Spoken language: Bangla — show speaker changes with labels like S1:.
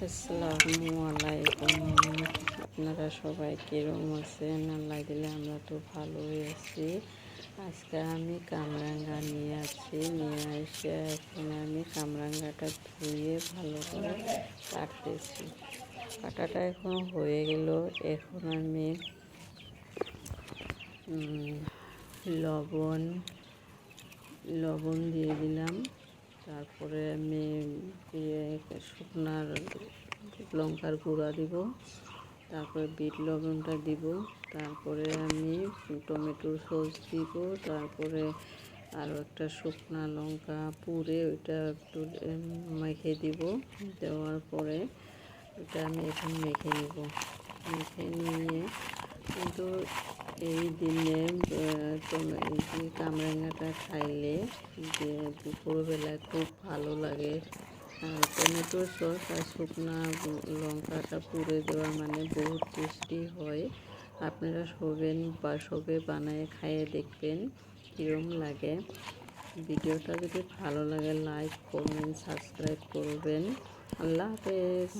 S1: আসসালামু আলাইকুম। আপনারা সবাই কীরকম আছেন? আল্লাহ দিলে আমরা তো ভালোই আছি। আজকে আমি কামরাঙ্গা নিয়ে এসে এখন আমি কামরাঙ্গাটা ধুয়ে ভালো করে কাটতেছি। কাটাটা এখন হয়ে গেল। এখন আমি লবণ লবণ দিয়ে দিলাম। তারপরে আমি শুকনার লঙ্কার গুঁড়া দিব, তারপরে বিট লবণটা দিব, তারপরে আমি টমেটোর সস দিব, তারপরে আরও একটা শুকনা লঙ্কা পুড়ে ওইটা একটু মেখে দিব। দেওয়ার পরে ওটা আমি এখন মেখে নিব। মেখে নিয়ে কিন্তু এই দিনে কামরাঙ্গাটা খাইলে যে দুপুরবেলায় খুব ভালো লাগে। আর টমেটোর সস আর শুকনা লঙ্কাটা পুড়ে দেওয়া মানে বহুত টেস্টি হয়। আপনারা সবে বানায় খাইয়ে দেখবেন কীরকম লাগে। ভিডিওটা যদি ভালো লাগে লাইক কমেন্ট সাবস্ক্রাইব করবেন। আল্লাহ হাফেজ।